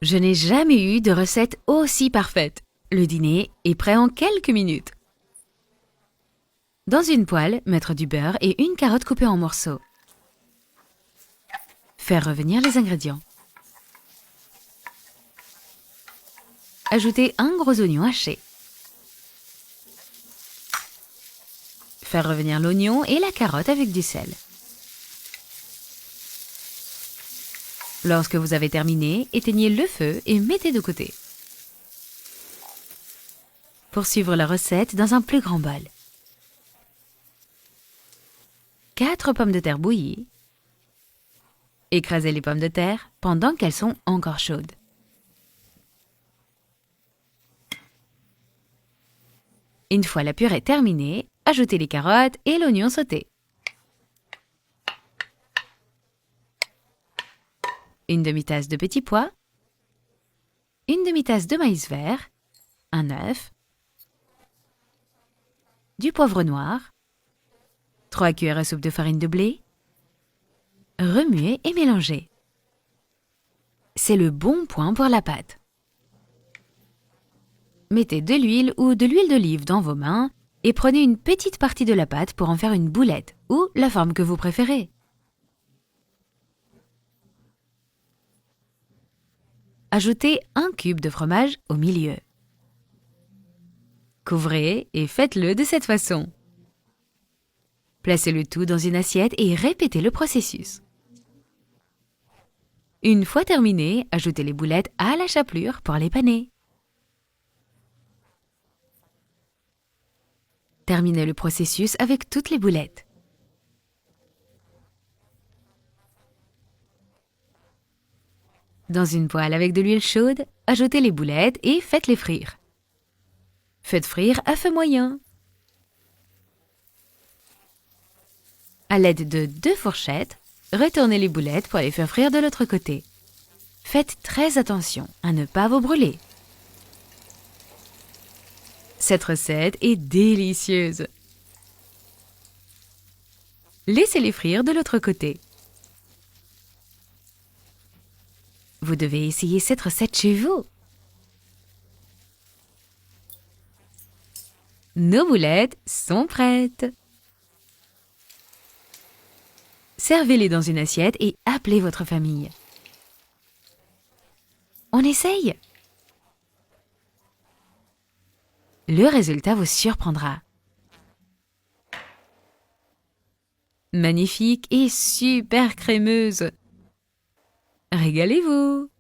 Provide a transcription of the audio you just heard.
Je n'ai jamais eu de recette aussi parfaite. Le dîner est prêt en quelques minutes. Dans une poêle, mettre du beurre et une carotte coupée en morceaux. Faire revenir les ingrédients. Ajouter un gros oignon haché. Faire revenir l'oignon et la carotte avec du sel. Lorsque vous avez terminé, éteignez le feu et mettez de côté. Poursuivre la recette dans un plus grand bol. 4 pommes de terre bouillies. Écrasez les pommes de terre pendant qu'elles sont encore chaudes. Une fois la purée terminée, ajoutez les carottes et l'oignon sauté. Une demi-tasse de petits pois, une demi-tasse de maïs vert, un œuf, du poivre noir, 3 cuillères à soupe de farine de blé. Remuez et mélangez. C'est le bon point pour la pâte. Mettez de l'huile ou de l'huile d'olive dans vos mains et prenez une petite partie de la pâte pour en faire une boulette ou la forme que vous préférez. Ajoutez un cube de fromage au milieu. Couvrez et faites-le de cette façon. Placez le tout dans une assiette et répétez le processus. Une fois terminé, ajoutez les boulettes à la chapelure pour les paner. Terminez le processus avec toutes les boulettes. Dans une poêle avec de l'huile chaude, ajoutez les boulettes et faites-les frire. Faites frire à feu moyen. À l'aide de 2 fourchettes, retournez les boulettes pour les faire frire de l'autre côté. Faites très attention à ne pas vous brûler. Cette recette est délicieuse. Laissez-les frire de l'autre côté. Vous devez essayer cette recette chez vous. Nos boulettes sont prêtes. Servez-les dans une assiette et appelez votre famille. On essaye? Le résultat vous surprendra. Magnifique et super crémeuse. Régalez-vous!